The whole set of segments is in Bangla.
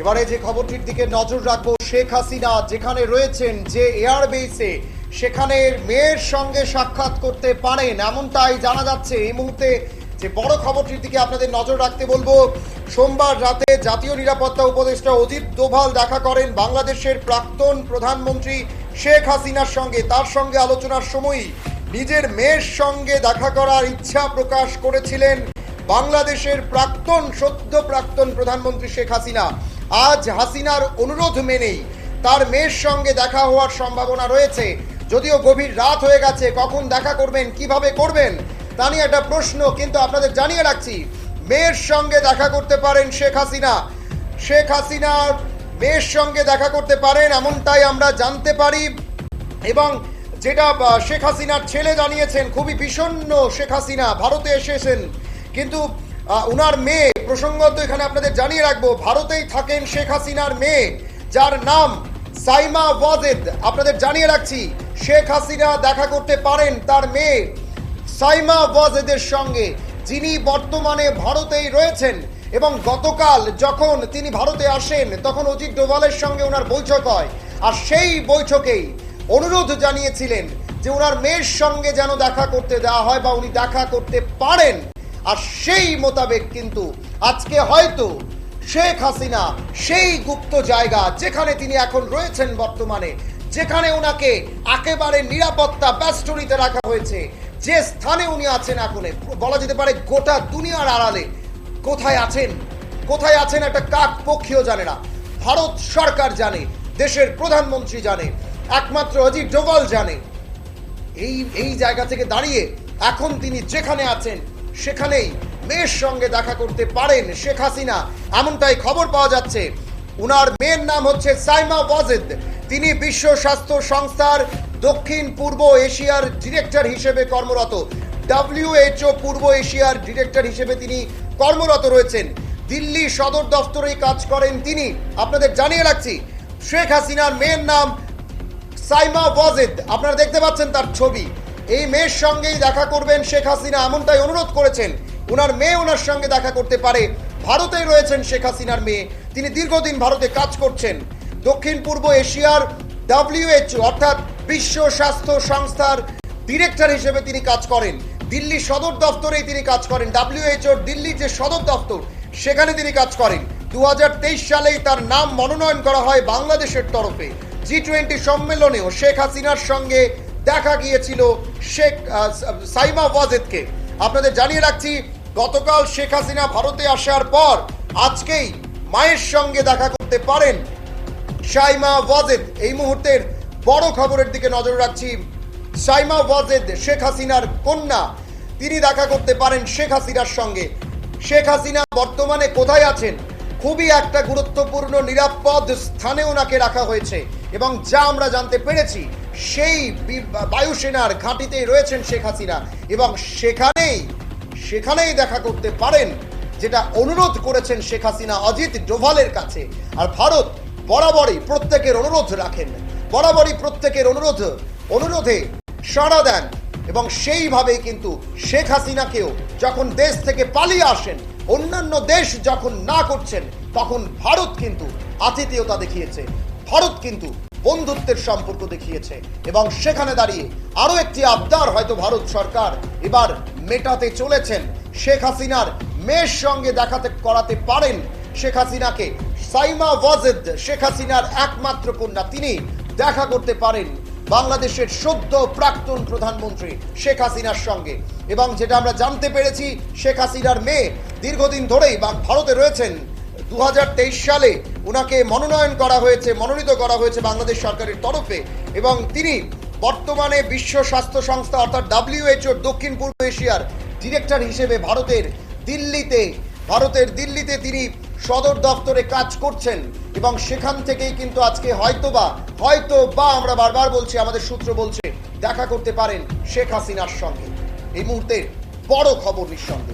এবারে যে খবরটির দিকে নজর রাখবো, শেখ হাসিনা যেখানে রয়েছেন, যে এয়ারবেসে, সেখানে মেয়ের সঙ্গে সাক্ষাৎ করতে পারেন এমনটাই জানা যাচ্ছে। এই মুহূর্তে যে বড় খবরটির দিকে আপনাদের নজর রাখতে বলবো, সোমবার রাতে জাতীয় নিরাপত্তা উপদেষ্টা অজিত ডোভাল দেখা করেন বাংলাদেশের প্রাক্তন প্রধানমন্ত্রী শেখ হাসিনার সঙ্গে। তার সঙ্গে আলোচনার সময়ই নিজের মেয়ের সঙ্গে দেখা করার ইচ্ছা প্রকাশ করেছিলেন বাংলাদেশের সদ্য প্রাক্তন প্রধানমন্ত্রী শেখ হাসিনা। আজ হাসিনার অনুরোধ মেনেই তার মেয়ের সঙ্গে দেখা হওয়ার সম্ভাবনা রয়েছে, যদিও গভীর রাত হয়ে গেছে। কখন দেখা করবেন, কিভাবে করবেন তা নিয়ে একটা প্রশ্ন, কিন্তু আপনাদের জানিয়ে রাখছি মেয়ের সঙ্গে দেখা করতে পারেন শেখ হাসিনা। শেখ হাসিনার মেয়ের সঙ্গে দেখা করতে পারেন এমনটাই আমরা জানতে পারি, এবং যেটা শেখ হাসিনার ছেলে জানিয়েছেন, খুবই বিষণ্ণ শেখ হাসিনা, ভারতে এসেছেন কিন্তু উনার মেয়ে, প্রসঙ্গত এখানে আপনাদের জানিয়ে রাখবো, ভারতেই থাকেন শেখ হাসিনার মেয়ে, যার নাম সাইমা ওয়াজেদ। আপনাদের জানিয়ে রাখছি শেখ হাসিনা দেখা করতে পারেন তার মেয়ে সাইমা ওয়াজেদের সঙ্গে, যিনি বর্তমানে ভারতেই রয়েছেন। এবং গতকাল যখন তিনি ভারতে আসেন তখন অজিত ডোভালের সঙ্গে ওনার বৈঠক হয়, আর সেই বৈঠকেই অনুরোধ জানিয়েছিলেন যে ওনার মেয়ের সঙ্গে যেন দেখা করতে দেওয়া হয় বা উনি দেখা করতে পারেন। আর সেই মোতাবেক কিন্তু আজকে হয়তো শেখ হাসিনা সেই গুপ্ত জায়গা যেখানে তিনি এখন রয়েছেন বর্তমানে, যেখানে ওনাকে একেবারে নিরাপত্তা বেষ্টনীতে রাখা হয়েছে, যে স্থানে উনি আছেন এখন বলা যেতে পারে গোটা দুনিয়ার আড়ালে, কোথায় আছেন একটা কাক পক্ষীও জানে না। ভারত সরকার জানে, দেশের প্রধানমন্ত্রী জানে, একমাত্র অজিত ডোভাল জানে। এই জায়গা থেকে দাঁড়িয়ে এখন তিনি যেখানে আছেন সেখানেই মেয়ের সঙ্গে দেখা করতে পারেন শেখ হাসিনা, এমনটাই খবর পাওয়া যাচ্ছে। উনার মেয়ের নাম হচ্ছে সাইমা ওয়াজেদ। তিনি বিশ্ব স্বাস্থ্য সংস্থার দক্ষিণ পূর্ব এশিয়ার ডিরেক্টর হিসেবে কর্মরত। WHO পূর্ব এশিয়ার ডিরেক্টর হিসেবে তিনি কর্মরত রয়েছেন। দিল্লি সদর দফতরেই কাজ করেন তিনি। আপনাদের জানিয়ে রাখছি শেখ হাসিনার মেয়ের নাম সাইমা ওয়াজেদ, আপনারা দেখতে পাচ্ছেন তার ছবি। এই মেয়ের সঙ্গেই দেখা করবেন শেখ হাসিনা, এমনটাই অনুরোধ করেছেন। ওনার মেয়ে ওনার সঙ্গে দেখা করতে পারে। ভারতে রয়েছেন শেখ হাসিনার মেয়ে, তিনি দীর্ঘদিন ভারতে কাজ করছেন। দক্ষিণ পূর্ব এশিয়ার WHO অর্থাৎ বিশ্ব স্বাস্থ্য সংস্থার ডিরেক্টর হিসেবে তিনি কাজ করেন। দিল্লি সদর দফতরেই তিনি কাজ করেন। WHO দিল্লির যে সদর দফতর সেখানে তিনি কাজ করেন। 2023 সালেই তার নাম মনোনয়ন করা হয় বাংলাদেশের তরফে। G20 সম্মেলনেও শেখ হাসিনার সঙ্গে দেখা গিয়েছিল সাইমা ওয়াজেদকে। আপনাদের জানিয়ে রাখছি গতকাল শেখ হাসিনা ভারতে আসার পর আজকেই মায়ের সঙ্গে দেখা করতে পারেন সাইমা ওয়াজেদ। এই মুহূর্তের বড় খবরের দিকে নজর রাখছি। সাইমা ওয়াজেদ শেখ হাসিনার কন্যা, তিনি দেখা করতে পারেন শেখ হাসিনার সঙ্গে। শেখ হাসিনা বর্তমানে কোথায় আছেন? খুবই একটা গুরুত্বপূর্ণ নিরাপদ স্থানে ওনাকে রাখা হয়েছে, এবং যা আমরা জানতে পেরেছি সেই বায়ুসেনার ঘাঁটিতেই রয়েছেন শেখ হাসিনা, এবং সেখানেই দেখা করতে পারেন, যেটা অনুরোধ করেছেন শেখ হাসিনা অজিত ডোভালের কাছে। আর ভারত বরাবরই প্রত্যেকের অনুরোধ রাখেন, বরাবরই প্রত্যেকের অনুরোধে সাড়া দেন, এবং সেইভাবেই কিন্তু শেখ হাসিনাকেও যখন দেশ থেকে পালিয়ে আসেন, অন্যান্য দেশ যখন না করছেন, তখন ভারত কিন্তু আতিথেয়তা দেখিয়েছে, ভারত কিন্তু বন্ধুত্বের সম্পর্ক দেখিয়েছে। এবং সেখানে দাঁড়িয়ে আরো একটি আবদার হয়তো ভারত সরকার এবার মেটাতে চলেছেন। শেখ হাসিনার মেয়ের সঙ্গে করাতে পারেন শেখ হাসিনাকে। সাইমা ওয়াজেদ শেখ হাসিনার একমাত্র কন্যা, তিনি দেখা করতে পারেন বাংলাদেশের সদ্য প্রাক্তন প্রধানমন্ত্রী শেখ হাসিনার সঙ্গে। এবং যেটা আমরা জানতে পেরেছি, শেখ হাসিনার মেয়ে দীর্ঘদিন ধরেই ভারতে রয়েছেন। 2023 সালে ওনাকে মনোনীত করা হয়েছে বাংলাদেশ সরকারের তরফে, এবং তিনি বর্তমানে বিশ্ব স্বাস্থ্য সংস্থা অর্থাৎ WHO দক্ষিণ পূর্ব এশিয়ার ডিরেক্টর হিসেবে ভারতের দিল্লিতে তিনি সদর দফতরে কাজ করছেন। এবং সেখান থেকেই কিন্তু আজকে হয়তো বা আমরা বারবার বলছি, আমাদের সূত্র বলছে দেখা করতে পারেন শেখ হাসিনার সঙ্গে। এই মুহূর্তে বড় খবর নিঃসন্দেহ।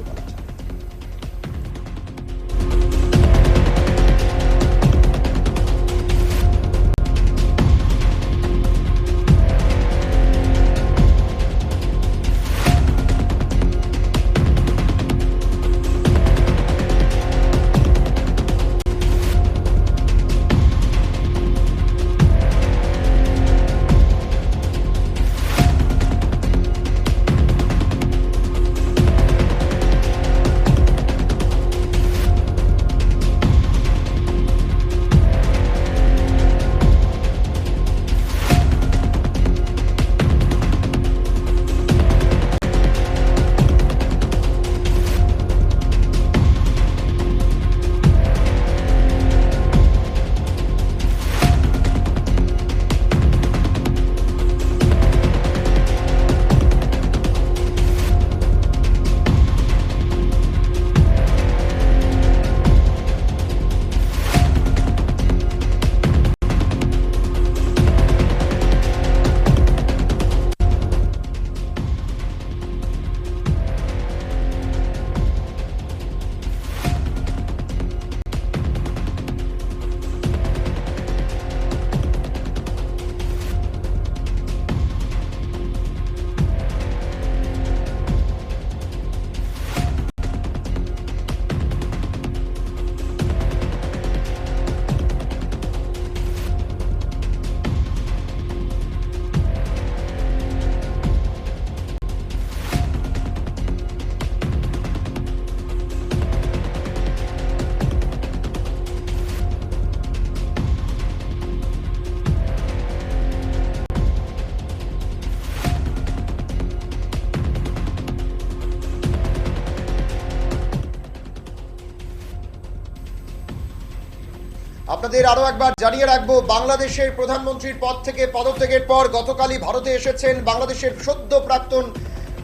আপনাদের আরো একবার জানিয়ে রাখবো, বাংলাদেশের প্রধানমন্ত্রীর পদ থেকে পদত্যাগের পর গতকালই ভারতে এসেছেন বাংলাদেশের সদ্য প্রাক্তন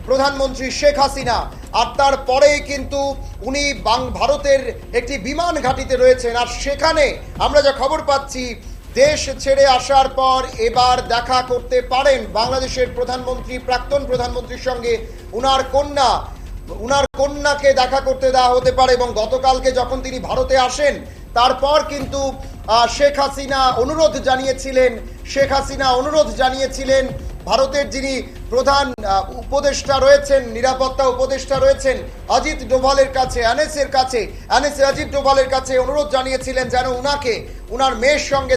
প্রধানমন্ত্রী শেখ হাসিনা। আর তারপরেই কিন্তু উনি ভারতের একটি বিমান ঘাঁটিতে রয়েছেন। আর সেখানে আমরা যা খবর পাচ্ছি, দেশ ছেড়ে আসার পর এবার দেখা করতে পারেন বাংলাদেশের প্রধানমন্ত্রী, প্রাক্তন প্রধানমন্ত্রীর সঙ্গে উনার কন্যাকে দেখা করতে দেওয়া হতে পারে। এবং গতকালকে যখন তিনি ভারতে আসেন, তারপর কিন্তু শেখ হাসিনা অনুরোধ জানিয়েছিলেন ভারতের যিনি প্রধান উপদেষ্টা রয়েছেন, নিরাপত্তা উপদেষ্টা রয়েছেন অজিত ডোভালের কাছে, অজিত ডোভালের কাছে অনুরোধ জানিয়েছিলেন যেন উনাকে উনার মেয়ের সঙ্গে